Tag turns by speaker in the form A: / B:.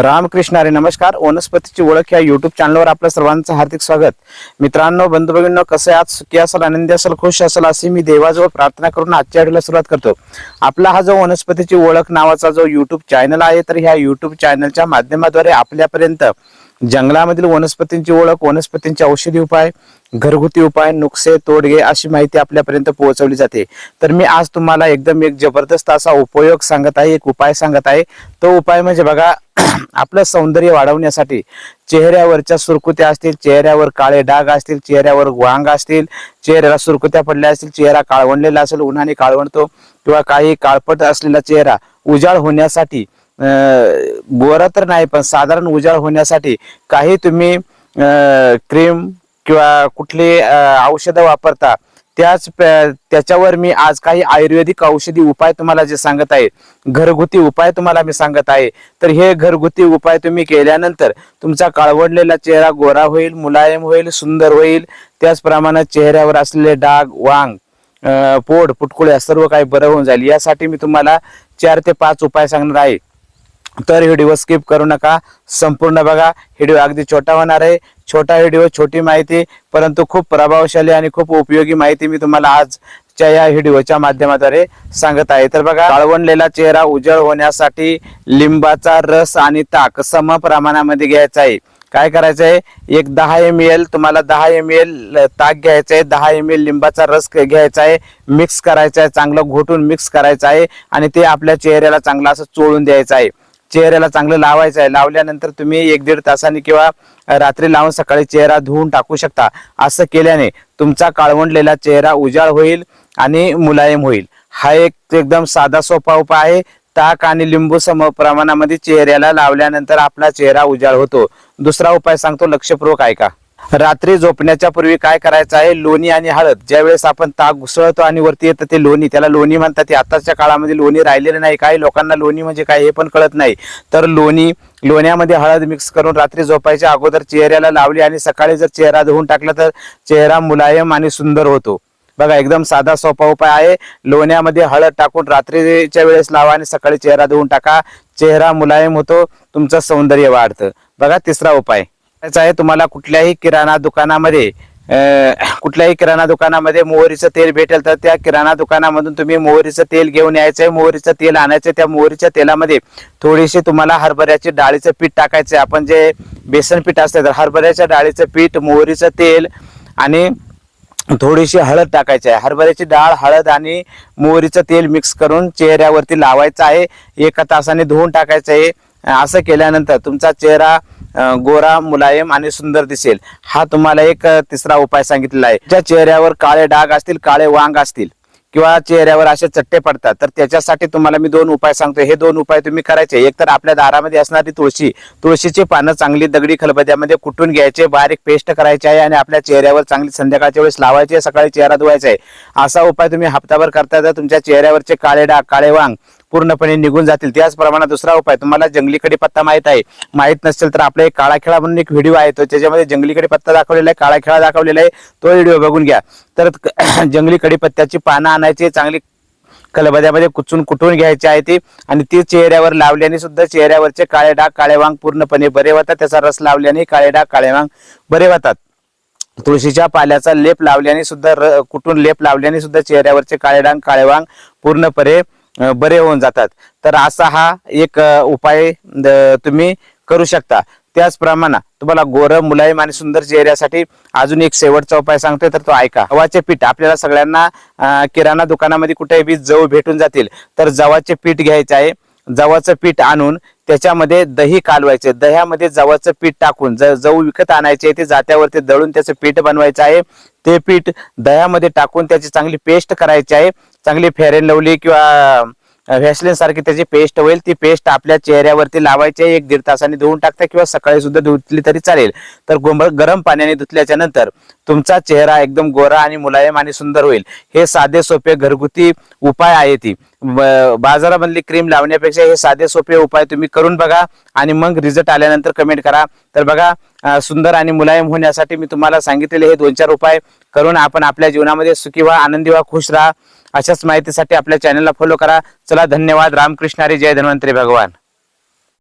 A: रामकृष्ण हरी. नमस्कार. वनस्पतीची ओळख या युट्यूब चॅनलवर आपल्या सर्वांचं हार्दिक स्वागत. मित्रांनो, बंधू भगिनींनो, कसे आज सुखी असाल, आनंदी असाल, खुश असाल अशी मी देवाजवळ प्रार्थना करून आजच्या व्हिडिओला सुरुवात करतो. आपला हा जो वनस्पतीची ओळख नावाचा जो युट्यूब चॅनल आहे, तर ह्या युट्यूब चॅनलच्या माध्यमाद्वारे आपल्यापर्यंत जंगलामधील वनस्पतींची ओळख, वनस्पतींचे औषधी उपाय, घरगुती उपाय, नुकसे, तोडगे अशी माहिती आपल्यापर्यंत पोहोचवली जाते. तर मी आज तुम्हाला एकदम एक जबरदस्त असा उपयोग सांगत आहे, एक उपाय सांगत आहे. तो उपाय म्हणजे बघा, आपलं सौंदर्य वाढवण्यासाठी चेहऱ्यावरच्या सुरकुत्या असतील, चेहऱ्यावर काळे डाग असतील, चेहऱ्यावर वांग असतील, चेहऱ्याला सुरकुत्या पडल्या असतील, चेहरा काळवंडलेला असेल, उन्हाने काळवंडतो, किंवा काही काळपट असलेला चेहरा उजाळ होण्यासाठी, गोरा तर नाही पण साधारण उजाळ होण्यासाठी काही तुम्ही क्रीम किंवा कुठली औषधं वापरता, त्याच्यावर मी आज काही आयुर्वेदिक औषधी उपाय तुम्हाला जे सांगत आहे, घरगुती उपाय तुम्हाला मी सांगत आहे. तर हे घरगुती उपाय तुम्ही केल्यानंतर तुमचा काळवडलेला चेहरा गोरा होईल, मुलायम होईल, सुंदर होईल. त्याचप्रमाणे चेहऱ्यावर असलेले डाग, वांग, पोड, पुटकुळ्या सर्व काही बरं होऊन जाईल. यासाठी मी तुम्हाला 4 ते 5 उपाय सांगणार आहे. तर व्हिडिओ स्किप करू नका, संपूर्ण बघा. व्हिडिओ अगदी छोटा होणार आहे. छोटा व्हिडिओ, छोटी माहिती, परंतु खूप प्रभावशाली आणि खूप उपयोगी माहिती मी तुम्हाला आजच्या या व्हिडिओच्या माध्यमाद्वारे सांगत आहे. तर बघा, काळवंडलेला चेहरा उजळ होण्यासाठी लिंबाचा रस आणि ताक सम प्रमाणामध्ये घ्यायचा आहे. काय करायचं आहे, एक 10 ml तुम्हाला 10 ml ताक घ्यायचं आहे, 10 ml लिंबाचा रस घ्यायचा आहे, मिक्स करायचा आहे, चांगलं घोटून मिक्स करायचं आहे आणि ते आपल्या चेहऱ्याला चांगलं असं चोळून द्यायचं आहे. चेहऱ्याला चांगलं लावायचं आहे. लावल्यानंतर तुम्ही 1-1.5 तासांनी किंवा रात्री लावून सकाळी चेहरा धुवून टाकू शकता. असं केल्याने तुमचा काळवंडलेला चेहरा उजाळ होईल आणि मुलायम होईल. हा एक एकदम साधा सोपा उपाय आहे. ताक आणि लिंबू सम प्रमाणामध्ये चेहऱ्याला लावल्यानंतर आपला चेहरा उजाळ होतो. दुसरा उपाय सांगतो, लक्षपूर्वक ऐका. रात्री झोपण्याच्या पूर्वी काय करायचं आहे, लोणी आणि हळद, ज्यावेळेस आपण ताक घुसळतो आणि वरती येतं ते लोणी, त्याला लोणी म्हणतात. ते आताच्या काळामध्ये लोणी राहिलेलं नाही. काही लोकांना लोणी म्हणजे काय हे पण कळत नाही. तर लोण्यामध्ये हळद मिक्स करून रात्री झोपायच्या अगोदर चेहऱ्याला लावली आणि सकाळी जर चेहरा धुवून टाकला तर चेहरा मुलायम आणि सुंदर होतो. बघा, एकदम साधा सोपा उपाय आहे. लोण्यामध्ये हळद टाकून रात्रीच्या वेळेस लावा आणि सकाळी चेहरा धुवून टाका. चेहरा मुलायम होतो, तुमचं सौंदर्य वाढतं. बघा, तिसरा उपाय आहे, तुम्हाला कुठल्याही किराणा दुकानामध्ये मोहरीचं तेल भेटेल, तर त्या किराणा दुकानामधून तुम्ही मोहरीचं तेल घेऊन यायचंय. मोहरीचं तेल आणायचं. त्या मोहरीच्या तेलामध्ये थोडीशी तुम्हाला हरभऱ्याची डाळीचं पीठ टाकायचंय. आपण जे बेसन पीठ असतं, तर हरभऱ्याच्या डाळीचं पीठ, मोहरीचं तेल आणि थोडीशी हळद टाकायची आहे. हरभऱ्याची डाळ, हळद आणि मोहरीचं तेल मिक्स करून चेहऱ्यावरती लावायचं आहे. 1 तासाने धुवून टाकायचं आहे. असं केल्यानंतर तुमचा चेहरा गोरा, मुलायम आणि सुंदर दिसेल. हा तुम्हाला एक तिसरा उपाय सांगितलेला आहे. ज्या चेहऱ्यावर काळे डाग असतील, काळे वांग असतील किंवा चेहऱ्यावर असे चट्टे पडतात, तर त्याच्यासाठी तुम्हाला मी 2 उपाय सांगतो. हे 2 उपाय तुम्ही करायचे. एक तर आपल्या दारामध्ये असणारी तुळशीची पानं चांगली दगडी खलबत्त्यामध्ये कुटून घ्यायचे, बारीक पेस्ट करायची आहे आणि आपल्या चेहऱ्यावर चांगली संध्याकाळच्या वेळेस लावायची, सकाळी चेहरा धुवायचा आहे. असा उपाय तुम्ही हप्ताभर करता, तर तुमच्या चेहऱ्यावरचे काळे डाग, काळे वांग पूर्णपणे निघून जातील. त्याचप्रमाणे दुसरा उपाय, तुम्हाला जंगली कडीपत्ता माहित आहे, माहित नसेल तर आपला एक काळा खेळा म्हणून एक व्हिडिओ आहे, तो त्याच्यामध्ये जंगली कडीपत्ता दाखवलेला आहे, काळा खेळा दाखवलेला आहे. तो व्हिडिओ बघून घ्या. तर जंगली कडीपत्त्याची पानं आणायची, चांगली खलबत्त्यामध्ये कुटून घ्यायची आहे ती, आणि ती चेहऱ्यावर लावल्याने सुद्धा चेहऱ्यावरचे काळे डाग, काळे वांग पूर्णपणे बरे होतात. त्याचा रस लावल्याने काळे डाग, काळे वांग बरे होतात. तुळशीच्या पाल्याचा लेप लावल्याने सुद्धा, कुटून लेप लावल्याने सुद्धा चेहऱ्यावरचे काळे डाग, काळे वांग पूर्णपणे बरे होऊन जातात. तर असा हा एक उपाय तुम्ही करू शकता. त्याचप्रमाणे तुम्हाला गोरं, मुलायम आणि सुंदर चेहऱ्यासाठी अजून एक शेवटचा उपाय सांगतोय, तर तो ऐका. गव्हाचे पीठ, आपल्याला सगळ्यांना किराणा दुकानामध्ये कुठेही जव भेटून जातील, तर जवाचे पीठ घ्यायचे आहे. जवाचं पीठ आणून त्याच्यामध्ये दही कालवायचे. दह्यामध्ये जवाचं पीठ टाकून, जव विकत आणायचे, ते जात्यावरती दळून त्याचं पीठ बनवायचं आहे. ते पीठ दह्यामध्ये टाकून त्याची चांगली पेस्ट करायची आहे. चांगली फेअर अँड लवली किंवा व्हॅसलिन सारखी त्याची पेस्ट होईल. ती पेस्ट आपल्या चेहऱ्यावरती लावायची आहे. 1-1.5 तासांनी धुवून टाकता किंवा सकाळी सुद्धा धुतली तरी चालेल. तर गरम पाण्याने धुतल्याच्या नंतर तुमचा चेहरा एकदम गोरा आणि मुलायम आणि सुंदर होईल. हे साधे सोपे घरगुती उपाय आहेत. बाजारामधली क्रीम लावण्यापेक्षा हे साधे सोपे उपाय तुम्ही करून बघा आणि मग रिझल्ट आल्यानंतर कमेंट करा. तर बघा, सुंदर आणि मुलायम होण्यासाठी मी तुम्हाला सांगितलेले हे 2-4 उपाय करून आपण आपल्या जीवनामध्ये सुखी व्हा, आनंदी व्हा, खुश राहा. अशाच माहितीसाठी आपल्या चॅनलला फॉलो करा. चला, धन्यवाद. रामकृष्ण हरी. जय धन्वंतरी भगवान.